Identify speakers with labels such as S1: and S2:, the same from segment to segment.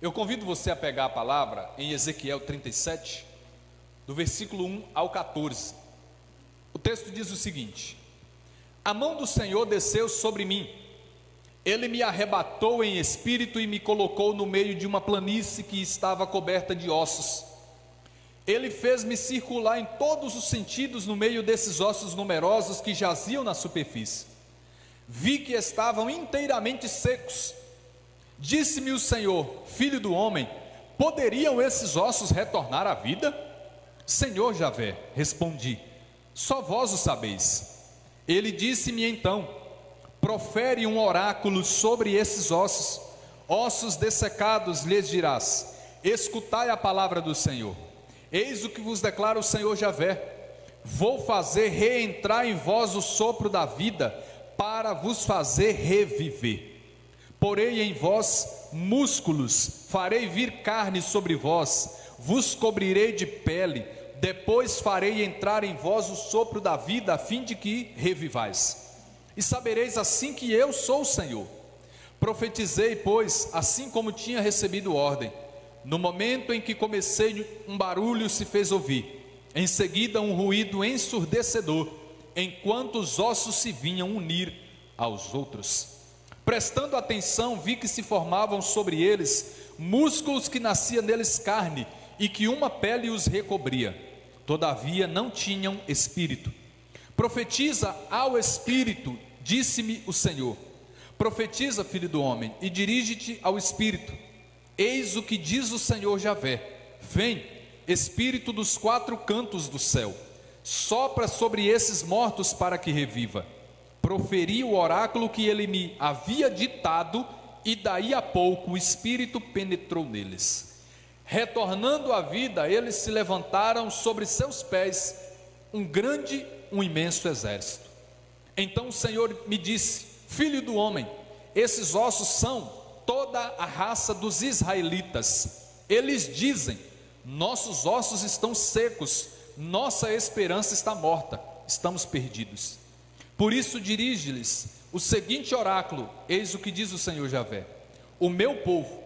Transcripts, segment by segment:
S1: Eu convido você a pegar a palavra em Ezequiel 37, do versículo 1 ao 14. O texto diz o seguinte: a mão do Senhor desceu sobre mim, Ele me arrebatou em espírito e me colocou no meio de uma planície que estava coberta de ossos. Ele fez-me circular em todos os sentidos no meio desses ossos numerosos que jaziam na superfície. Vi que estavam inteiramente secos. Disse-me o Senhor: filho do homem, poderiam esses ossos retornar à vida? Senhor Javé, respondi, só vós o sabeis. Ele disse-me então: profere um oráculo sobre esses ossos, ossos dessecados, lhes dirás: escutai a palavra do Senhor. Eis o que vos declara o Senhor Javé: vou fazer reentrar em vós o sopro da vida, para vos fazer reviver. Porei em vós músculos, farei vir carne sobre vós, vos cobrirei de pele, depois farei entrar em vós o sopro da vida, a fim de que revivais. E sabereis assim que eu sou o Senhor. Profetizei, pois, assim como tinha recebido ordem. No momento em que comecei, um barulho se fez ouvir, em seguida um ruído ensurdecedor, enquanto os ossos se vinham unir aos outros. Prestando atenção, vi que se formavam sobre eles músculos, que nascia neles carne, e que uma pele os recobria. Todavia não tinham espírito. Profetiza ao espírito, disse-me o Senhor. Profetiza, filho do homem, e dirige-te ao espírito. Eis o que diz o Senhor Javé: vem, espírito dos quatro cantos do céu, sopra sobre esses mortos para que reviva. Proferi o oráculo que ele me havia ditado, e daí a pouco o espírito penetrou neles. Retornando à vida, eles se levantaram sobre seus pés, um imenso exército. Então o Senhor me disse: filho do homem, esses ossos são toda a raça dos israelitas. Eles dizem: nossos ossos estão secos, nossa esperança está morta, estamos perdidos. Por isso dirige-lhes o seguinte oráculo: eis o que diz o Senhor Javé: o meu povo,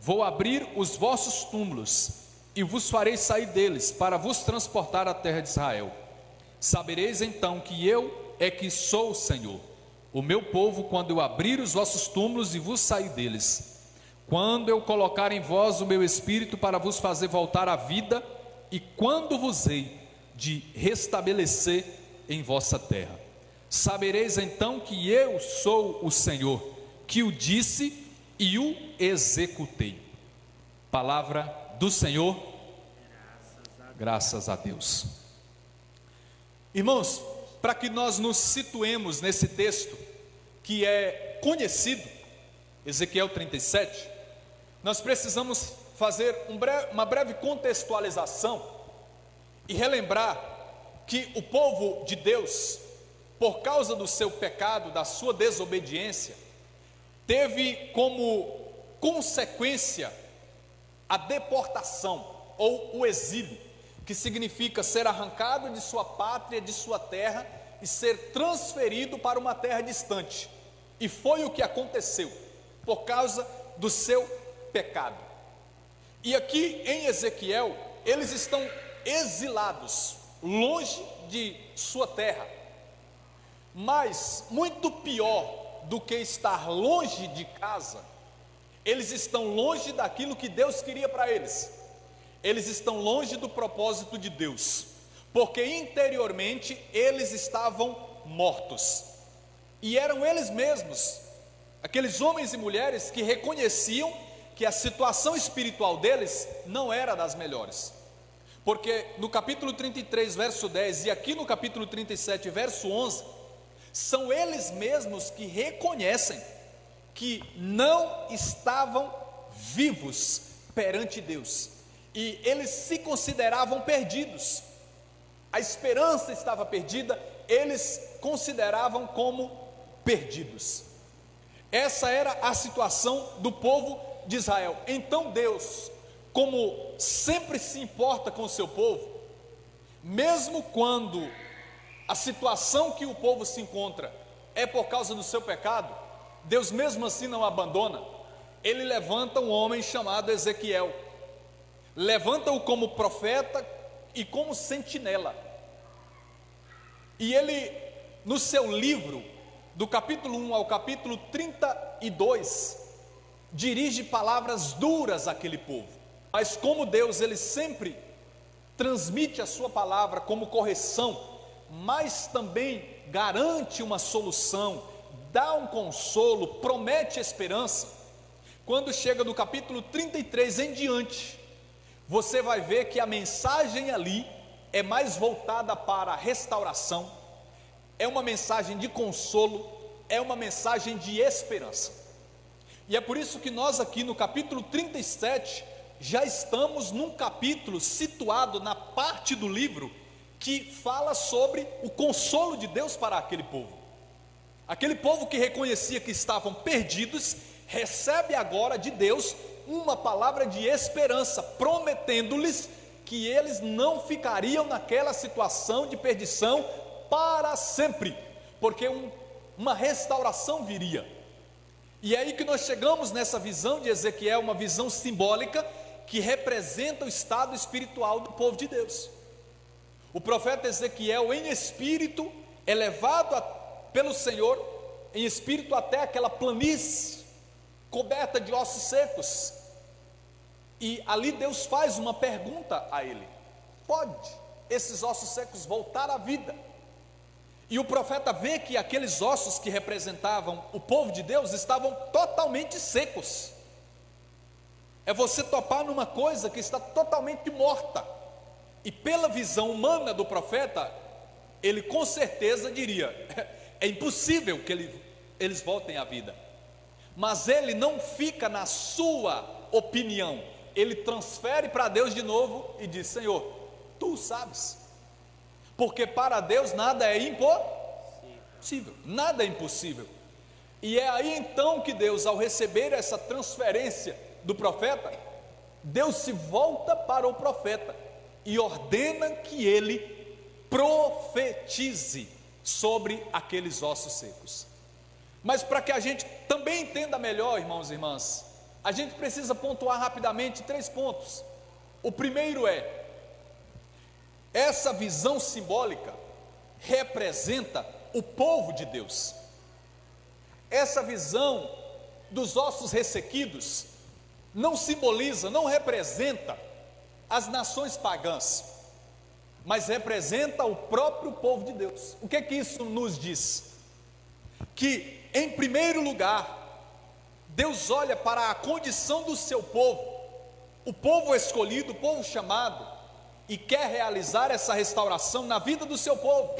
S1: vou abrir os vossos túmulos e vos farei sair deles, para vos transportar à terra de Israel. Sabereis então que eu é que sou o Senhor. O meu povo, quando eu abrir os vossos túmulos e vos sair deles, quando eu colocar em vós o meu espírito para vos fazer voltar à vida, e quando vos hei de restabelecer em vossa terra. Sabereis então que eu sou o Senhor, que o disse e o executei. Palavra do Senhor. Graças a Deus. Irmãos, para que nós nos situemos nesse texto que é conhecido, Ezequiel 37, nós precisamos fazer uma breve contextualização e relembrar que o povo de Deus, por causa do seu pecado, da sua desobediência, teve como consequência a deportação ou o exílio, que significa ser arrancado de sua pátria, de sua terra, e ser transferido para uma terra distante. E foi o que aconteceu por causa do seu pecado. E aqui em Ezequiel, eles estão exilados, longe de sua terra. Mas muito pior do que estar longe de casa, eles estão longe daquilo que Deus queria para eles. Eles estão longe do propósito de Deus, porque interiormente eles estavam mortos. E eram eles mesmos, aqueles homens e mulheres que reconheciam que a situação espiritual deles não era das melhores. Porque no capítulo 33, verso 10, e aqui no capítulo 37, verso 11, são eles mesmos que reconhecem que não estavam vivos perante Deus, e eles se consideravam perdidos. A esperança estava perdida, eles consideravam como perdidos. Essa era a situação do povo de Israel. Então Deus, como sempre se importa com o seu povo, mesmo quando a situação que o povo se encontra é por causa do seu pecado, Deus mesmo assim não abandona, ele levanta um homem chamado Ezequiel, levanta-o como profeta e como sentinela, e ele, no seu livro, do capítulo 1 ao capítulo 32, dirige palavras duras àquele povo, mas como Deus, ele sempre transmite a sua palavra como correção, mas também garante uma solução, dá um consolo, promete esperança. Quando chega do capítulo 33 em diante, você vai ver que a mensagem ali é mais voltada para a restauração, é uma mensagem de consolo, é uma mensagem de esperança. E é por isso que nós aqui no capítulo 37, já estamos num capítulo situado na parte do livro que fala sobre o consolo de Deus para aquele povo. Aquele povo que reconhecia que estavam perdidos, recebe agora de Deus uma palavra de esperança, prometendo-lhes que eles não ficariam naquela situação de perdição para sempre, porque uma restauração viria. E é aí que nós chegamos nessa visão de Ezequiel, uma visão simbólica que representa o estado espiritual do povo de Deus. O profeta Ezequiel, em espírito, é levado pelo Senhor, em espírito, até aquela planície coberta de ossos secos, e ali Deus faz uma pergunta a ele: pode esses ossos secos voltar à vida? E o profeta vê que aqueles ossos que representavam o povo de Deus estavam totalmente secos. É você topar numa coisa que está totalmente morta, e pela visão humana do profeta, ele com certeza diria: é impossível que eles voltem à vida. Mas ele não fica na sua opinião, ele transfere para Deus de novo e diz: Senhor, tu sabes, porque para Deus nada é impossível, nada é impossível. E é aí então que Deus, ao receber essa transferência do profeta, Deus se volta para o profeta e ordena que ele profetize sobre aqueles ossos secos. Mas para que a gente também entenda melhor, irmãos e irmãs, a gente precisa pontuar rapidamente 3 pontos. O primeiro é: essa visão simbólica representa o povo de Deus. Essa visão dos ossos ressequidos não simboliza, não representa as nações pagãs, mas representa o próprio povo de Deus. O que é que isso nos diz? Que, em primeiro lugar, Deus olha para a condição do seu povo, o povo escolhido, o povo chamado, e quer realizar essa restauração na vida do seu povo.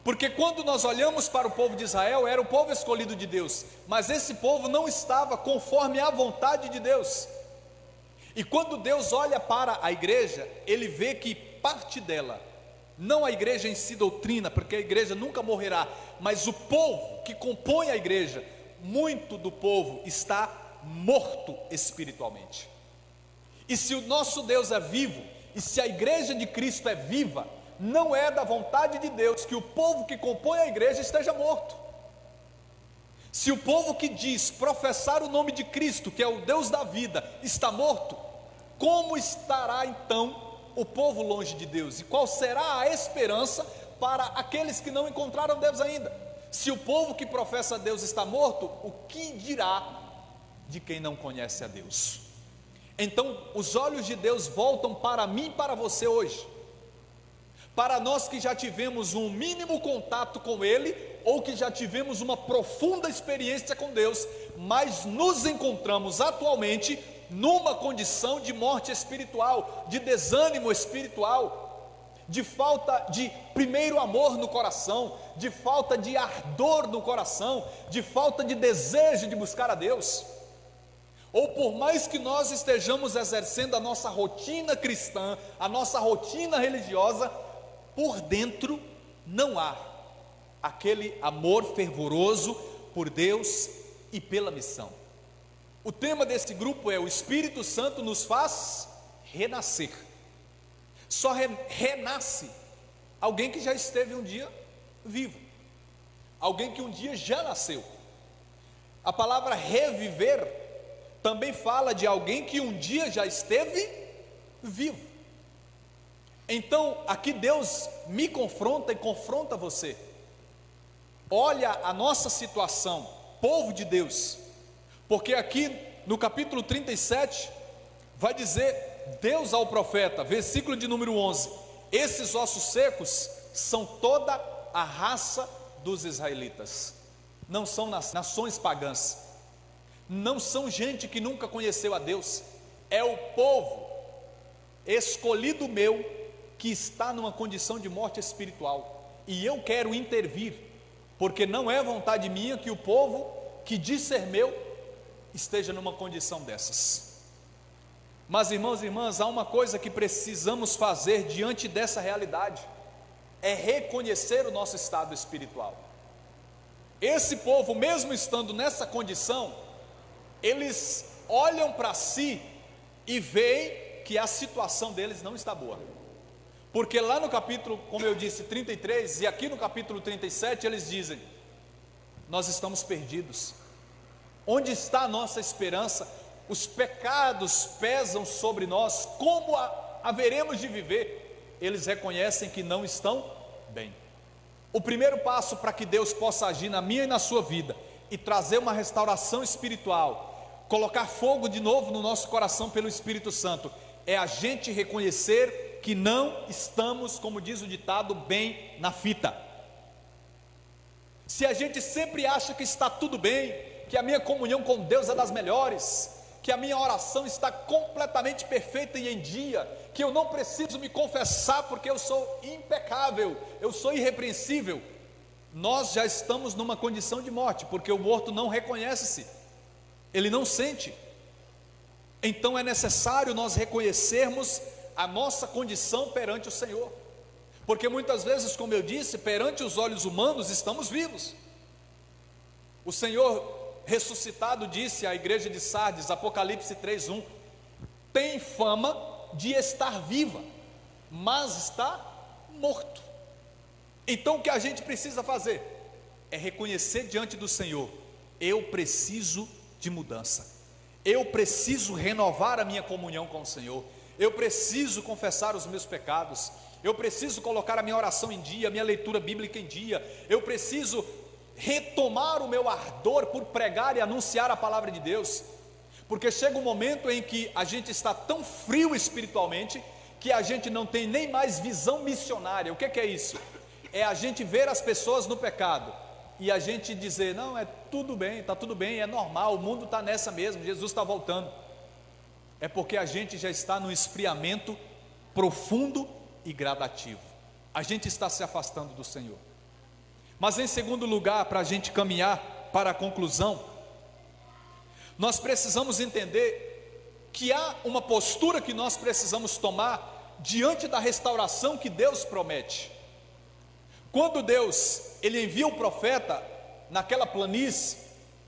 S1: Porque quando nós olhamos para o povo de Israel, era o povo escolhido de Deus, mas esse povo não estava conforme à vontade de Deus. E quando Deus olha para a igreja, ele vê que parte dela, não a igreja em si doutrina, porque a igreja nunca morrerá, mas o povo que compõe a igreja, muito do povo está morto espiritualmente. E se o nosso Deus é vivo, e se a igreja de Cristo é viva, não é da vontade de Deus que o povo que compõe a igreja esteja morto. Se o povo que diz professar o nome de Cristo, que é o Deus da vida, está morto, como estará então o povo longe de Deus? E qual será a esperança para aqueles que não encontraram Deus ainda? Se o povo que professa Deus está morto, o que dirá de quem não conhece a Deus? Então, os olhos de Deus voltam para mim e para você hoje, para nós que já tivemos um mínimo contato com Ele, ou que já tivemos uma profunda experiência com Deus, mas nos encontramos atualmente numa condição de morte espiritual, de desânimo espiritual, de falta de primeiro amor no coração, de falta de ardor no coração, de falta de desejo de buscar a Deus. Ou por mais que nós estejamos exercendo a nossa rotina cristã, a nossa rotina religiosa, por dentro não há aquele amor fervoroso por Deus e pela missão. O tema desse grupo é: o Espírito Santo nos faz renascer. Só renasce alguém que já esteve um dia vivo, alguém que um dia já nasceu. A palavra reviver também fala de alguém que um dia já esteve vivo. Então, aqui Deus me confronta e confronta você. Olha a nossa situação, povo de Deus, porque aqui no capítulo 37, vai dizer Deus ao profeta, versículo de número 11: esses ossos secos são toda a raça dos israelitas, não são nações pagãs, não são gente que nunca conheceu a Deus, é o povo escolhido meu, que está numa condição de morte espiritual, e eu quero intervir, porque não é vontade minha que o povo que diz ser meu esteja numa condição dessas. Mas irmãos e irmãs, há uma coisa que precisamos fazer diante dessa realidade, é reconhecer o nosso estado espiritual. Esse povo, mesmo estando nessa condição, eles olham para si e veem que a situação deles não está boa, porque lá no capítulo, como eu disse, 33, e aqui no capítulo 37, eles dizem: nós estamos perdidos, onde está a nossa esperança? Os pecados pesam sobre nós, como haveremos de viver? Eles reconhecem que não estão bem. O primeiro passo para que Deus possa agir na minha e na sua vida, e trazer uma restauração espiritual, colocar fogo de novo no nosso coração pelo Espírito Santo, é a gente reconhecer que não estamos, como diz o ditado, bem na fita. Se a gente sempre acha que está tudo bem, que a minha comunhão com Deus é das melhores, que a minha oração está completamente perfeita e em dia, que eu não preciso me confessar porque eu sou impecável, eu sou irrepreensível, nós já estamos numa condição de morte, porque o morto não reconhece-se, ele não sente. Então é necessário nós reconhecermos a nossa condição perante o Senhor, porque muitas vezes, como eu disse, perante os olhos humanos estamos vivos. O Senhor ressuscitado disse à igreja de Sardes, Apocalipse 3:1, tem fama de estar viva, mas está morto. Então o que a gente precisa fazer é reconhecer diante do Senhor: eu preciso de mudança, eu preciso renovar a minha comunhão com o Senhor, eu preciso confessar os meus pecados, eu preciso colocar a minha oração em dia, a minha leitura bíblica em dia, eu preciso retomar o meu ardor por pregar e anunciar a palavra de Deus, porque chega um momento em que a gente está tão frio espiritualmente, que a gente não tem nem mais visão missionária. O que é isso? É a gente ver as pessoas no pecado, e a gente dizer: não, é tudo bem, está tudo bem, é normal, o mundo está nessa mesmo, Jesus está voltando. É porque a gente já está no esfriamento profundo e gradativo, a gente está se afastando do Senhor. Mas em segundo lugar, para a gente caminhar para a conclusão, nós precisamos entender que há uma postura que nós precisamos tomar diante da restauração que Deus promete. Quando Deus, Ele envia o profeta naquela planície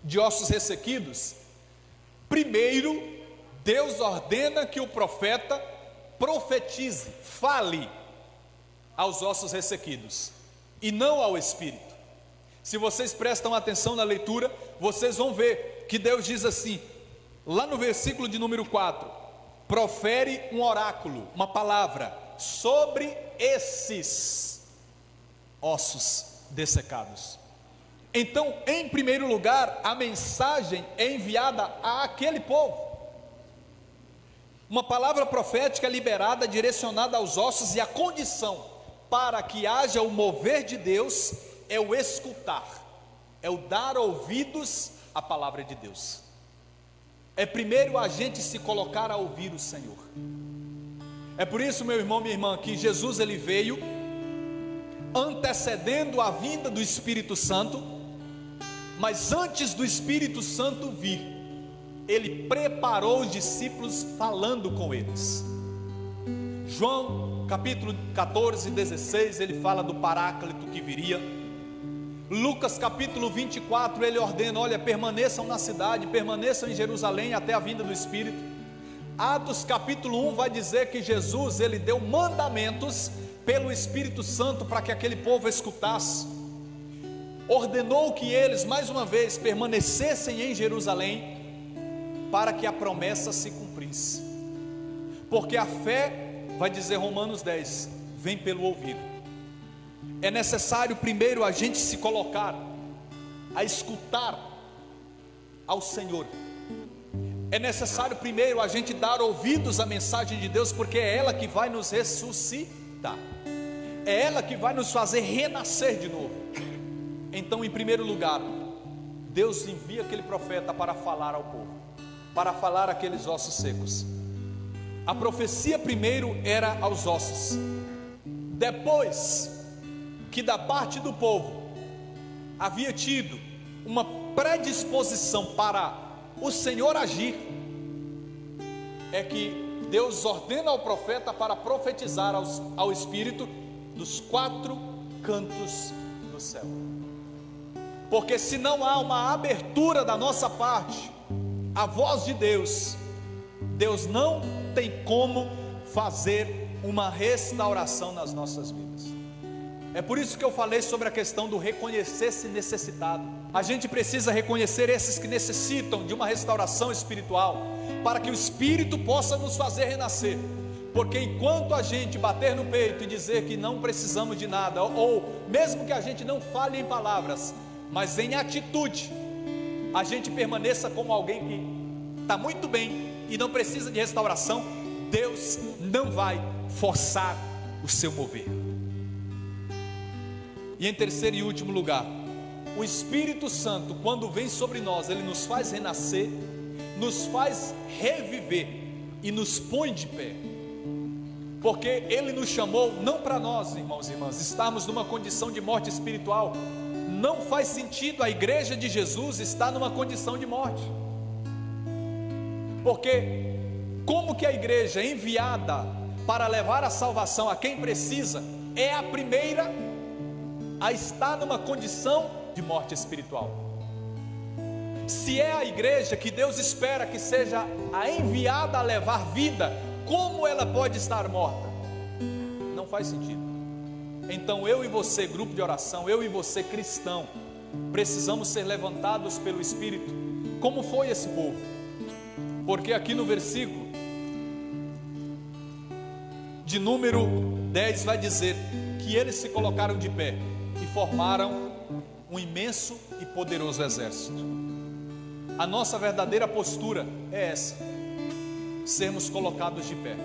S1: de ossos ressequidos, primeiro Deus ordena que o profeta profetize, fale aos ossos ressequidos, e não ao espírito. Se vocês prestam atenção na leitura, vocês vão ver que Deus diz assim, lá no versículo de número 4: profere um oráculo, uma palavra, sobre esses ossos dessecados. Então, em primeiro lugar, a mensagem é enviada àquele povo. Uma palavra profética liberada, direcionada aos ossos, e a condição para que haja o mover de Deus é o escutar, é o dar ouvidos à palavra de Deus. É primeiro a gente se colocar a ouvir o Senhor. É por isso, meu irmão, minha irmã, que Jesus ele veio antecedendo a vinda do Espírito Santo, mas antes do Espírito Santo vir, ele preparou os discípulos falando com eles. João capítulo 14, 16, ele fala do Paráclito que viria. Lucas capítulo 24, ele ordena: olha, permaneçam na cidade, permaneçam em Jerusalém até a vinda do Espírito. Atos capítulo 1 vai dizer que Jesus, ele deu mandamentos pelo Espírito Santo para que aquele povo escutasse. Ordenou que eles, mais uma vez, permanecessem em Jerusalém. para que a promessa se cumprisse. Porque a fé, vai dizer Romanos 10, vem pelo ouvir. É necessário primeiro a gente se colocar a escutar ao Senhor. É necessário primeiro a gente dar ouvidos à mensagem de Deus, porque é ela que vai nos ressuscitar, é ela que vai nos fazer renascer de novo. Então, em primeiro lugar, Deus envia aquele profeta para falar ao povo, para falar àqueles ossos secos. A profecia primeiro era aos ossos, depois que da parte do povo havia tido uma predisposição para o Senhor agir, é que Deus ordena ao profeta para profetizar ao Espírito dos 4 cantos do céu. Porque se não há uma abertura da nossa parte à voz de Deus, Deus não tem como fazer uma restauração nas nossas vidas. É por isso que eu falei sobre a questão do reconhecer-se necessitado. A gente precisa reconhecer esses que necessitam de uma restauração espiritual, para que o Espírito possa nos fazer renascer. Porque enquanto a gente bater no peito e dizer que não precisamos de nada, ou mesmo que a gente não fale em palavras, mas em atitude, a gente permaneça como alguém que está muito bem e não precisa de restauração, Deus não vai forçar o seu mover. E em terceiro e último lugar, o Espírito Santo, quando vem sobre nós, ele nos faz renascer, nos faz reviver e nos põe de pé. Porque ele nos chamou não para nós, irmãos e irmãs, estarmos numa condição de morte espiritual. Não faz sentido a igreja de Jesus estar numa condição de morte. Porque como que a igreja enviada para levar a salvação a quem precisa é a primeira a estar numa condição de morte espiritual? Se é a igreja que Deus espera que seja a enviada a levar vida, como ela pode estar morta? Não faz sentido. Então eu e você, grupo de oração, eu e você, cristão, precisamos ser levantados pelo Espírito, como foi esse povo. Porque aqui no versículo de número 10 vai dizer que eles se colocaram de pé e formaram um imenso e poderoso exército. A nossa verdadeira postura é essa: sermos colocados de pé.